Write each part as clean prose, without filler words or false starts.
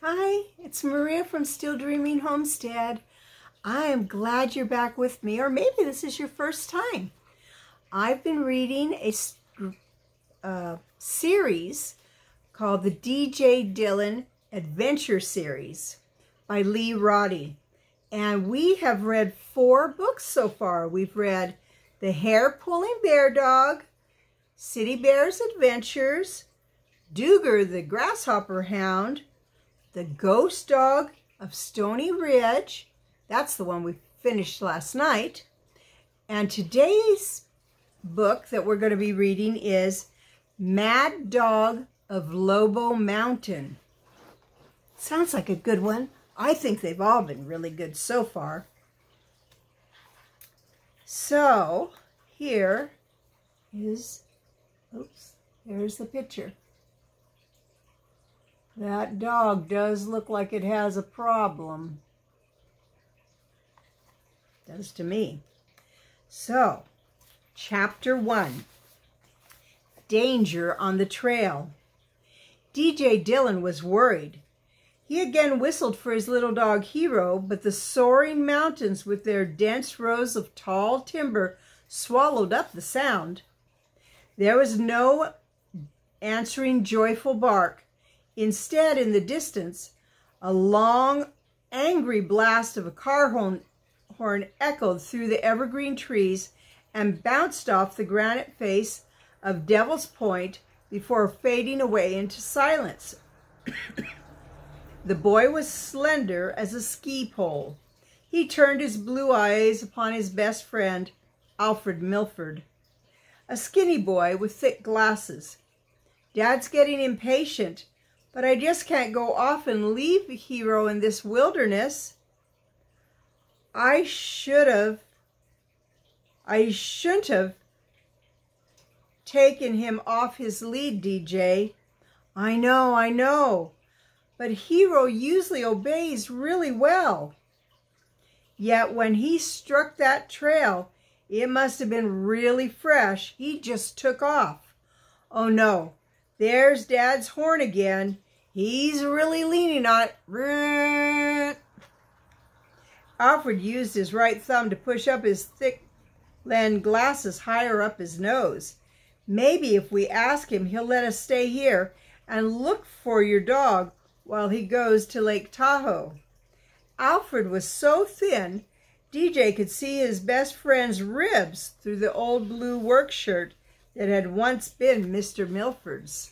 Hi, it's Maria from Still Dreaming Homestead. I am glad you're back with me, or maybe this is your first time. I've been reading a series called the D.J. Dillon Adventure Series by Lee Roddy. And we have read 4 books so far. We've read The Hair-Pulling Bear Dog, City Bear's Adventures, Duger the Grasshopper Hound, The Ghost Dog of Stony Ridge. That's the one we finished last night. And today's book that we're going to be reading is Mad Dog of Lobo Mountain. Sounds like a good one. I think they've all been really good so far. So here is, oops, there's the picture. That dog does look like it has a problem. Does to me. So, Chapter 1. Danger on the Trail. D.J. Dillon was worried. He again whistled for his little dog Hero, but the soaring mountains with their dense rows of tall timber swallowed up the sound. There was no answering joyful bark. Instead, in the distance, a long, angry blast of a car horn echoed through the evergreen trees and bounced off the granite face of Devil's Point before fading away into silence. The boy was slender as a ski pole. He turned his blue eyes upon his best friend, Alfred Milford, a skinny boy with thick glasses. "Dad's getting impatient, but I just can't go off and leave Hero in this wilderness." I shouldn't have taken him off his lead, DJ. I know. But Hero usually obeys really well. Yet when he struck that trail, it must have been really fresh. He just took off. Oh no, there's Dad's horn again. He's really leaning on it. Alfred used his right thumb to push up his thick lens glasses higher up his nose. "Maybe if we ask him, he'll let us stay here and look for your dog while he goes to Lake Tahoe." Alfred was so thin, DJ could see his best friend's ribs through the old blue work shirt that had once been Mr. Milford's.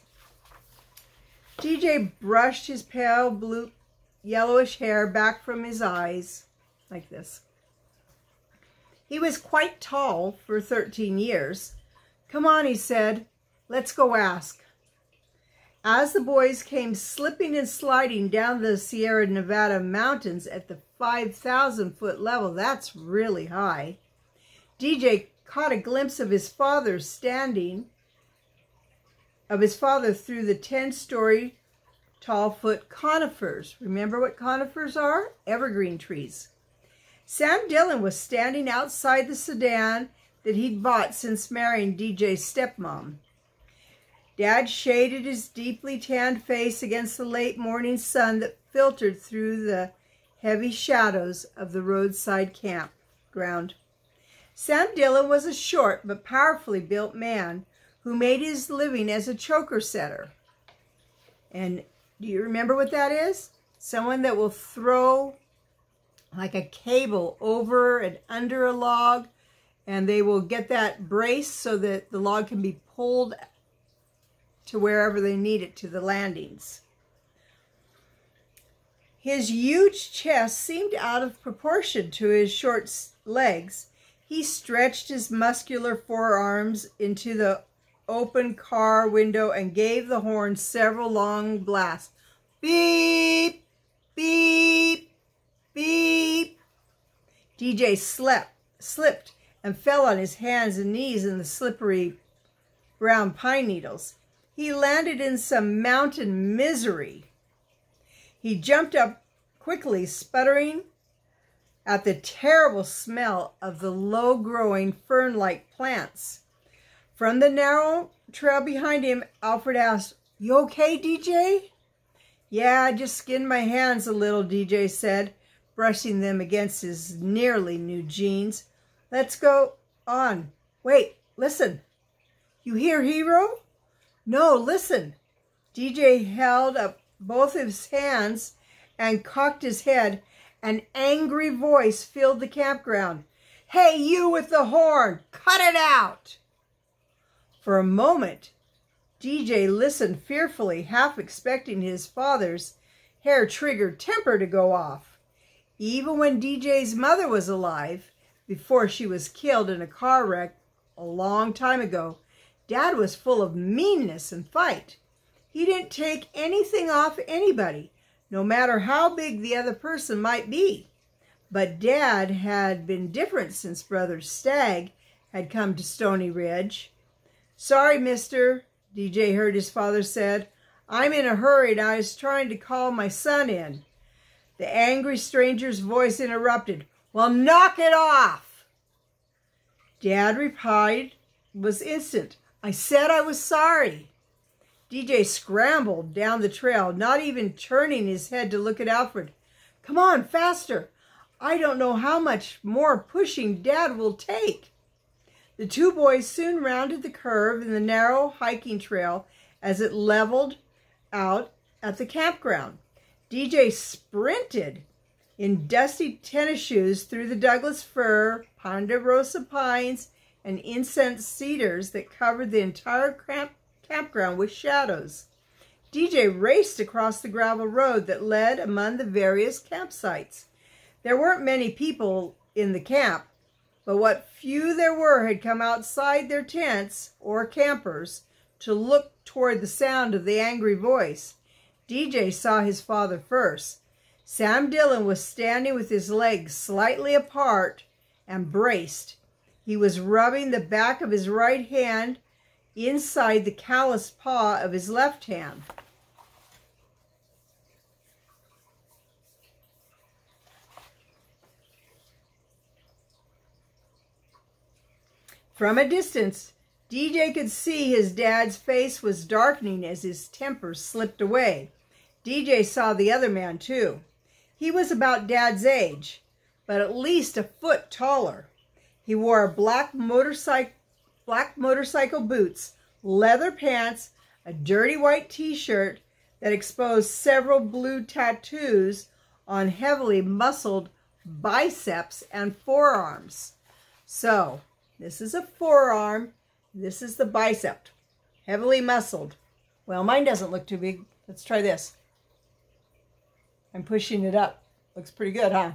DJ brushed his pale blue, yellowish hair back from his eyes, like this. He was quite tall for 13 years. "Come on," he said. "Let's go ask." As the boys came slipping and sliding down the Sierra Nevada mountains at the 5,000-foot level, that's really high, DJ caught a glimpse of his father through the 10-story tall-foot conifers. Remember what conifers are? Evergreen trees. Sam Dillon was standing outside the sedan that he'd bought since marrying DJ's stepmom. Dad shaded his deeply tanned face against the late morning sun that filtered through the heavy shadows of the roadside campground. Sam Dillon was a short but powerfully built man who made his living as a choker setter. And do you remember what that is? Someone that will throw like a cable over and under a log, and they will get that brace so that the log can be pulled to wherever they need it, to the landings. His huge chest seemed out of proportion to his short legs. He stretched his muscular forearms into the open car window and gave the horn several long blasts. Beep, beep, beep. DJ slipped and fell on his hands and knees in the slippery brown pine needles. He landed in some mountain misery. He jumped up quickly, sputtering at the terrible smell of the low-growing fern-like plants. From the narrow trail behind him, Alfred asked, "You okay, DJ?" Yeah, I just skinned my hands a little, DJ said, brushing them against his nearly new jeans. Let's go on. Wait, listen. You hear Hero? No, listen. DJ held up both his hands and cocked his head. An angry voice filled the campground. Hey, you with the horn, cut it out! For a moment, DJ listened fearfully, half expecting his father's hair-triggered temper to go off. Even when DJ's mother was alive, before she was killed in a car wreck a long time ago, Dad was full of meanness and fight. He didn't take anything off anybody, no matter how big the other person might be. But Dad had been different since Brother Stagg had come to Stony Ridge. Sorry, mister, DJ heard his father said. I'm in a hurry and I was trying to call my son in. The angry stranger's voice interrupted. Well, knock it off! Dad replied was instant. I said I was sorry. DJ scrambled down the trail, not even turning his head to look at Alfred. Come on, faster. I don't know how much more pushing Dad will take. The two boys soon rounded the curve in the narrow hiking trail as it leveled out at the campground. DJ sprinted in dusty tennis shoes through the Douglas fir, ponderosa pines, and incense cedars that covered the entire campground with shadows. DJ raced across the gravel road that led among the various campsites. There weren't many people in the camp, but what few there were had come outside their tents or campers to look toward the sound of the angry voice. DJ saw his father first. Sam Dillon was standing with his legs slightly apart and braced. He was rubbing the back of his right hand inside the calloused paw of his left hand. From a distance, DJ could see his dad's face was darkening as his temper slipped away. DJ saw the other man, too. He was about Dad's age, but at least a foot taller. He wore black motorcycle boots, leather pants, a dirty white t-shirt that exposed several blue tattoos on heavily muscled biceps and forearms. So, this is a forearm, this is the bicep, heavily muscled. Well, mine doesn't look too big. Let's try this. I'm pushing it up. Looks pretty good, huh?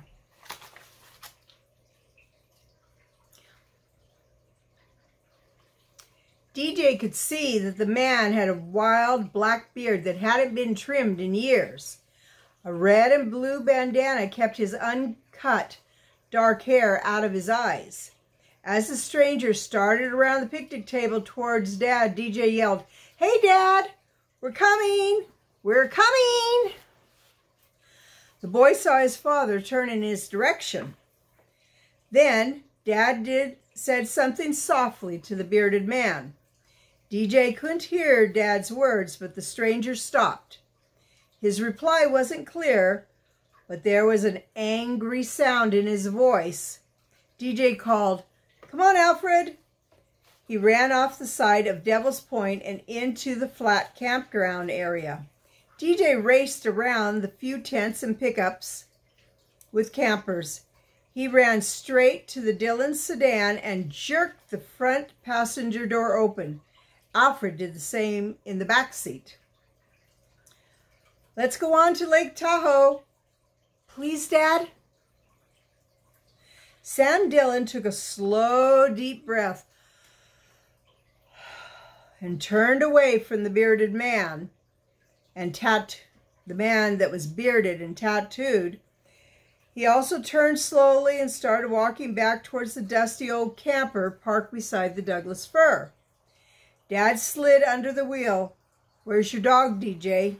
DJ could see that the man had a wild black beard that hadn't been trimmed in years. A red and blue bandana kept his uncut, dark hair out of his eyes. As the stranger started around the picnic table towards Dad, DJ yelled, Hey, Dad! We're coming! We're coming! The boy saw his father turn in his direction. Then Dad said something softly to the bearded man. DJ couldn't hear Dad's words, but the stranger stopped. His reply wasn't clear, but there was an angry sound in his voice. DJ called, Come on, Alfred. He ran off the side of Devil's Point and into the flat campground area. DJ raced around the few tents and pickups with campers. He ran straight to the Dillon sedan and jerked the front passenger door open. Alfred did the same in the back seat. Let's go on to Lake Tahoe. Please, Dad? Sam Dillon took a slow, deep breath and turned away from the bearded man and the man that was bearded and tattooed. He also turned slowly and started walking back towards the dusty old camper parked beside the Douglas fir. Dad slid under the wheel. Where's your dog, DJ?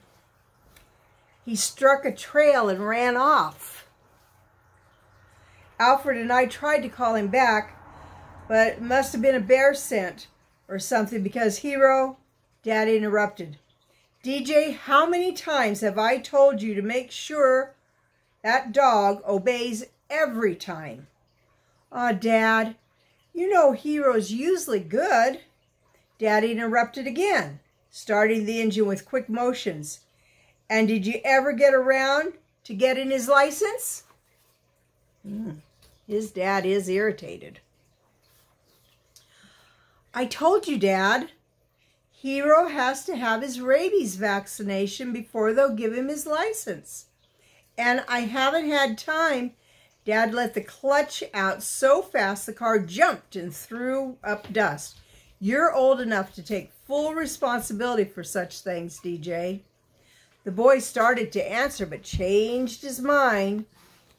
He struck a trail and ran off. Alfred and I tried to call him back, but it must have been a bear scent or something because Hero, Dad interrupted. DJ, how many times have I told you to make sure that dog obeys every time? Aw, Dad, you know Hero's usually good. Dad interrupted again, starting the engine with quick motions. And did you ever get around to getting his license? His dad is irritated. I told you, Dad. Hero has to have his rabies vaccination before they'll give him his license. And I haven't had time. Dad let the clutch out so fast the car jumped and threw up dust. You're old enough to take full responsibility for such things, DJ. The boy started to answer but changed his mind.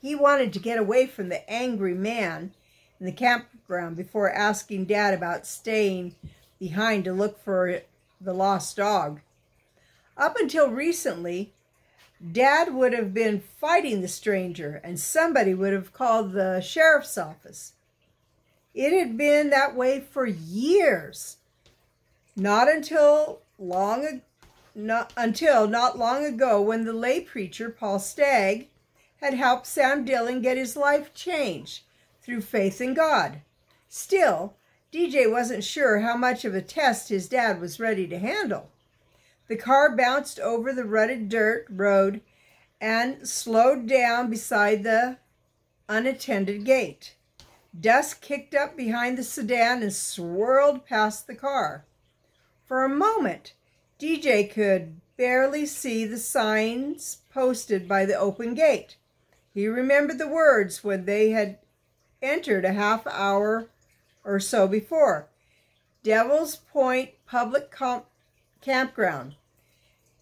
He wanted to get away from the angry man in the campground before asking Dad about staying behind to look for the lost dog. Up until recently, Dad would have been fighting the stranger and somebody would have called the sheriff's office. It had been that way for years. Not long ago when the lay preacher, Paul Stagg, had helped Sam Dillon get his life changed through faith in God. Still, DJ wasn't sure how much of a test his dad was ready to handle. The car bounced over the rutted dirt road and slowed down beside the unattended gate. Dust kicked up behind the sedan and swirled past the car. For a moment, DJ could barely see the signs posted by the open gate. He remembered the words when they had entered a half hour or so before. Devil's Point Public Campground,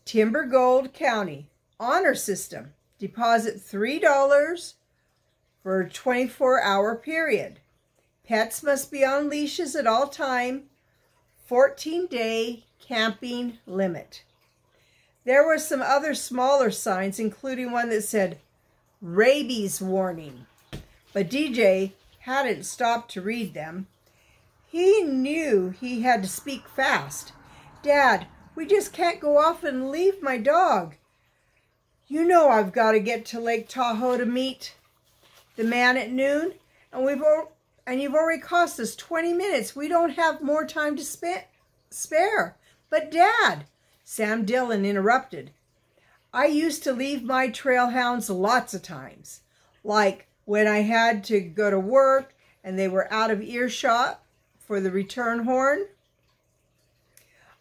Timber Gold County, Honor System, deposit $3 for a 24-hour period. Pets must be on leashes at all time. 14-day camping limit. There were some other smaller signs, including one that said, rabies warning. But DJ hadn't stopped to read them. He knew he had to speak fast. Dad, we just can't go off and leave my dog. You know I've got to get to Lake Tahoe to meet the man at noon, and you've already cost us 20 minutes. We don't have more time to spare. But Dad, Sam Dillon interrupted, I used to leave my trail hounds lots of times, like when I had to go to work and they were out of earshot for the return horn.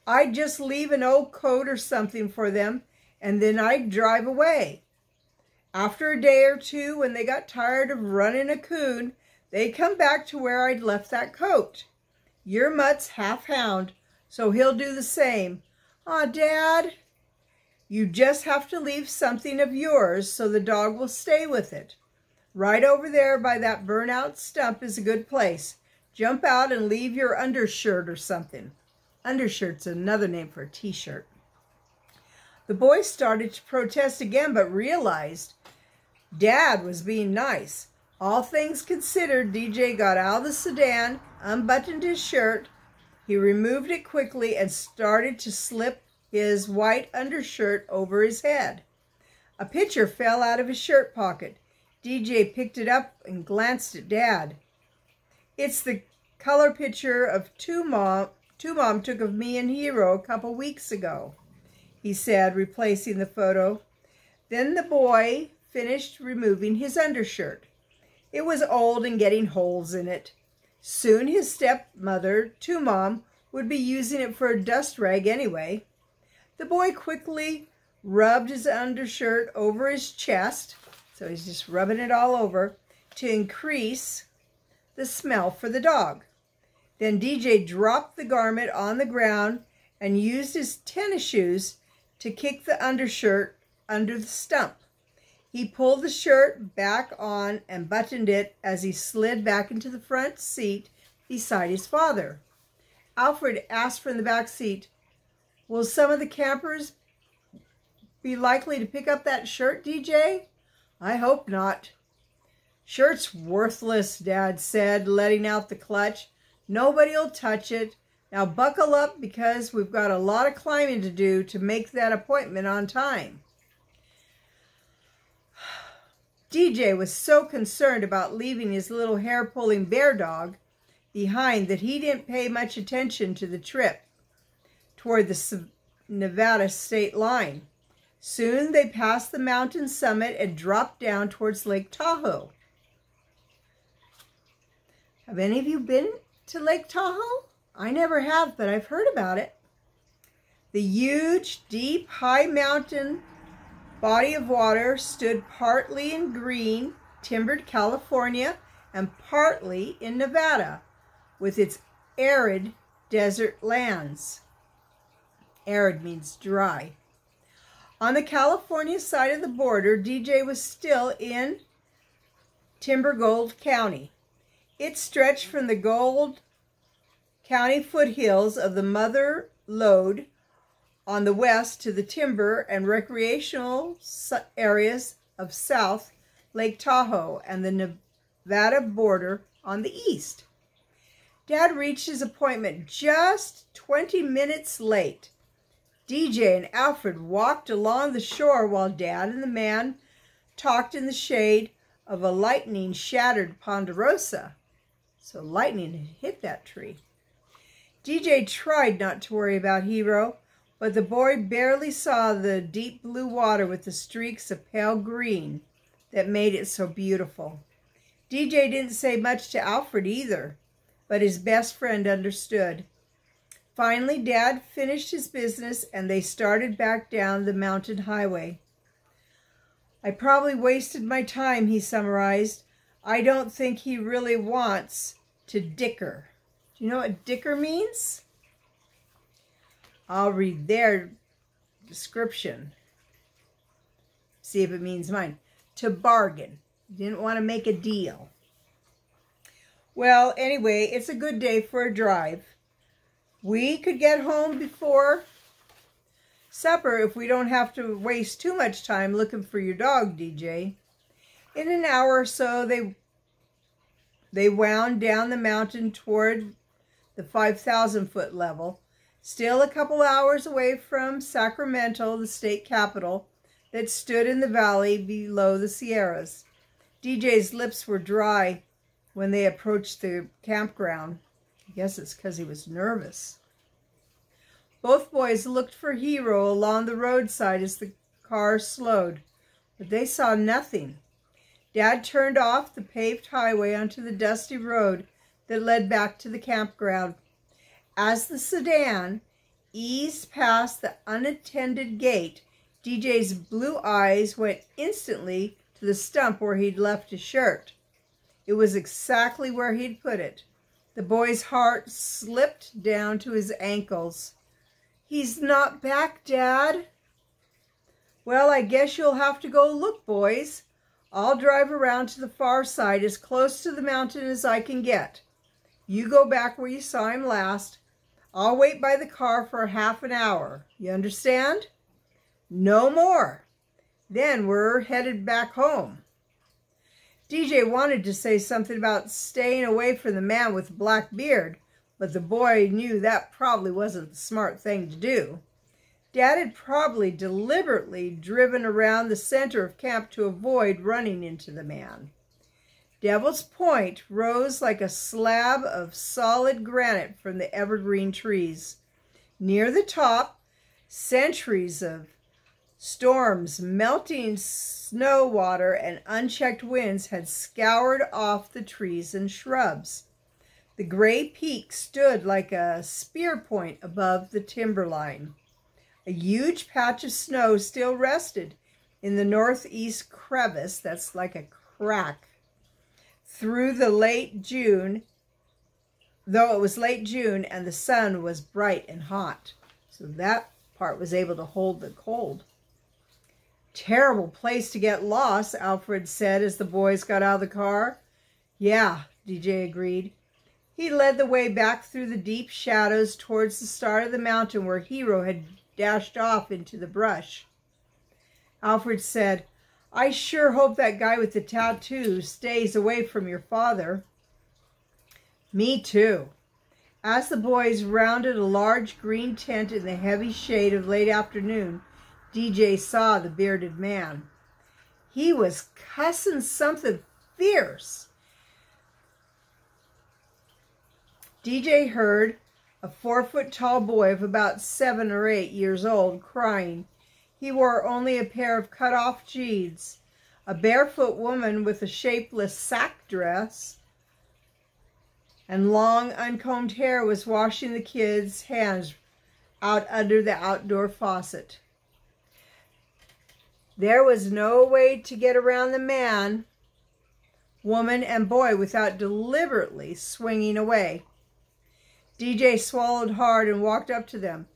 I'd just leave an old coat or something for them, and then I'd drive away. After a day or two, when they got tired of running a coon, they'd come back to where I'd left that coat. Your mutt's half hound, so he'll do the same. Aw, Dad, you just have to leave something of yours so the dog will stay with it. Right over there by that burnout stump is a good place. Jump out and leave your undershirt or something. Undershirt's another name for a t-shirt. The boy started to protest again, but realized Dad was being nice. All things considered, DJ got out of the sedan, unbuttoned his shirt. He removed it quickly and started to slip his white undershirt over his head. A picture fell out of his shirt pocket. DJ picked it up and glanced at Dad. It's the color picture of two Mom took of me and Hero a couple weeks ago, he said, replacing the photo. Then the boy finished removing his undershirt. It was old and getting holes in it. Soon his stepmother, Mom, would be using it for a dust rag anyway. The boy quickly rubbed his undershirt over his chest, so he's just rubbing it all over, to increase the smell for the dog. Then DJ dropped the garment on the ground and used his tennis shoes to kick the undershirt under the stump. He pulled the shirt back on and buttoned it as he slid back into the front seat beside his father. Alfred asked from the back seat, will some of the campers be likely to pick up that shirt, DJ? I hope not. Shirt's worthless, Dad said, letting out the clutch. Nobody'll touch it. Now buckle up because we've got a lot of climbing to do to make that appointment on time. DJ was so concerned about leaving his little hair-pulling bear dog behind that he didn't pay much attention to the trip toward the Nevada state line. Soon they passed the mountain summit and dropped down towards Lake Tahoe. Have any of you been to Lake Tahoe? I never have, but I've heard about it. The huge, deep, high mountain body of water stood partly in green, timbered California and partly in Nevada, with its arid desert lands. Arid means dry. On the California side of the border, DJ was still in Timber Gold County. It stretched from the Gold County foothills of the Mother Lode on the west to the timber and recreational areas of South Lake Tahoe and the Nevada border on the east. Dad reached his appointment just 20 minutes late. DJ and Alfred walked along the shore while Dad and the man talked in the shade of a lightning-shattered ponderosa. So lightning had hit that tree. DJ tried not to worry about Hero, but the boy barely saw the deep blue water with the streaks of pale green that made it so beautiful. DJ didn't say much to Alfred either, but his best friend understood. Finally, Dad finished his business and they started back down the mountain highway. I probably wasted my time, he summarized. I don't think he really wants to dicker. Do you know what dicker means? I'll read their description. See if it means mine. To bargain. Didn't want to make a deal. Well, anyway, it's a good day for a drive. We could get home before supper if we don't have to waste too much time looking for your dog, DJ. In an hour or so, they wound down the mountain toward the 5,000-foot level, still a couple hours away from Sacramento, the state capital, that stood in the valley below the Sierras. DJ's lips were dry when they approached the campground. I guess it's because he was nervous. Both boys looked for Hero along the roadside as the car slowed, but they saw nothing. Dad turned off the paved highway onto the dusty road that led back to the campground. As the sedan eased past the unattended gate, DJ's blue eyes went instantly to the stump where he'd left his shirt. It was exactly where he'd put it. The boy's heart slipped down to his ankles. He's not back, Dad. Well, I guess you'll have to go look, boys. I'll drive around to the far side as close to the mountain as I can get. You go back where you saw him last. I'll wait by the car for half an hour. You understand? No more. Then we're headed back home. DJ wanted to say something about staying away from the man with the black beard, but the boy knew that probably wasn't the smart thing to do. Dad had probably deliberately driven around the center of camp to avoid running into the man. Devil's Point rose like a slab of solid granite from the evergreen trees. Near the top, centuries of storms, melting snow water, and unchecked winds had scoured off the trees and shrubs. The gray peak stood like a spear point above the timberline. A huge patch of snow still rested in the northeast crevice, that's like a crack, through the late June, though it was late June and the sun was bright and hot. So that part was able to hold the cold. Terrible place to get lost, Alfred said as the boys got out of the car. Yeah, DJ agreed. He led the way back through the deep shadows towards the start of the mountain where Hero had dashed off into the brush. Alfred said, I sure hope that guy with the tattoo stays away from your father. Me too. As the boys rounded a large green tent in the heavy shade of late afternoon, DJ saw the bearded man. He was cussing something fierce. DJ heard a 4-foot-tall boy of about 7 or 8 years old crying. He wore only a pair of cut-off jeans. A barefoot woman with a shapeless sack dress and long uncombed hair was washing the kid's hands out under the outdoor faucet. There was no way to get around the man, woman, and boy without deliberately swinging away. DJ swallowed hard and walked up to them.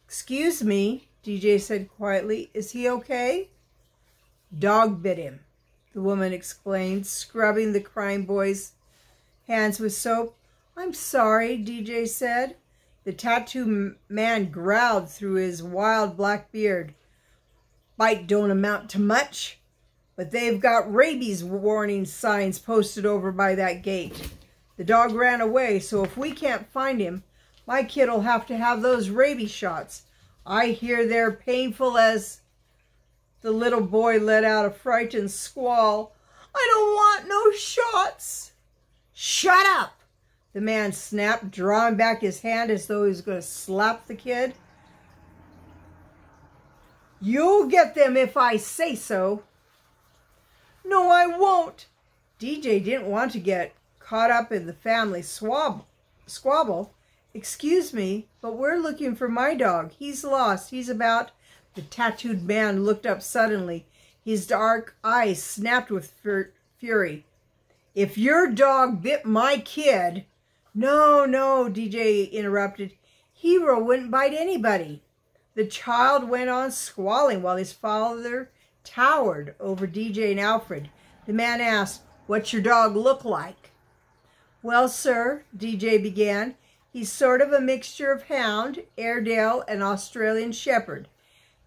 "Excuse me," DJ said quietly. "Is he okay?" "Dog bit him," the woman explained, scrubbing the crying boy's hands with soap. "I'm sorry," DJ said. The tattooed man growled through his wild black beard. "Bite don't amount to much, but they've got rabies warning signs posted over by that gate. The dog ran away, so if we can't find him, my kid'll have to have those rabies shots. I hear they're painful as..." The little boy let out a frightened squall. "I don't want no shots." "Shut up!" the man snapped, drawing back his hand as though he was going to slap the kid. "You'll get them if I say so." "No, I won't." DJ didn't want to get caught up in the family squabble. "Excuse me, but we're looking for my dog. He's lost. He's about..." The tattooed man looked up suddenly. His dark eyes snapped with fury. "If your dog bit my kid..." No, DJ interrupted. "Hero wouldn't bite anybody." The child went on squalling while his father towered over DJ and Alfred. The man asked, "What's your dog look like?" "Well, sir," DJ began, "he's sort of a mixture of hound, Airedale, and Australian Shepherd.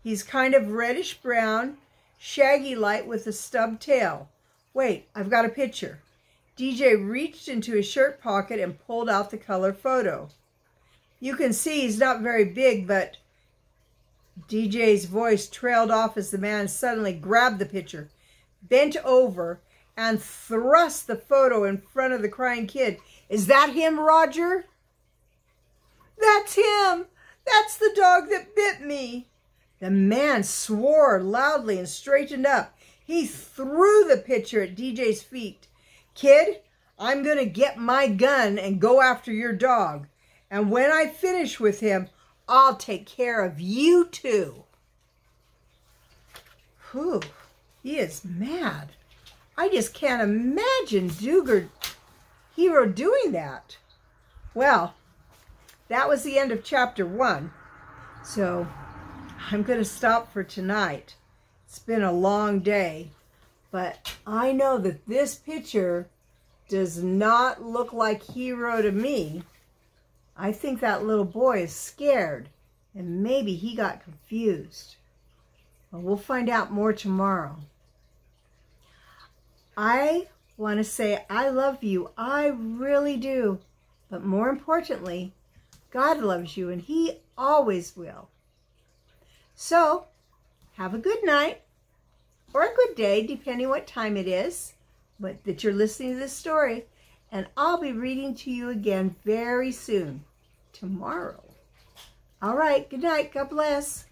He's kind of reddish-brown, shaggy light with a stubbed tail. Wait, I've got a picture." DJ reached into his shirt pocket and pulled out the color photo. "You can see he's not very big, but..." DJ's voice trailed off as the man suddenly grabbed the picture, bent over, and thrust the photo in front of the crying kid. "Is that him, Roger?" "That's him! That's the dog that bit me!" The man swore loudly and straightened up. He threw the picture at DJ's feet. "Kid, I'm going to get my gun and go after your dog. And when I finish with him, I'll take care of you too." Whew, he is mad. I just can't imagine Hero doing that. Well, that was the end of chapter 1. So I'm going to stop for tonight. It's been a long day, but I know that this picture does not look like Hero to me. I think that little boy is scared, and maybe he got confused. Well, we'll find out more tomorrow. I want to say I love you. I really do. But more importantly, God loves you, and He always will. So, have a good night, or a good day, depending what time it is that you're listening to this story. And I'll be reading to you again very soon, tomorrow. All right, good night. God bless.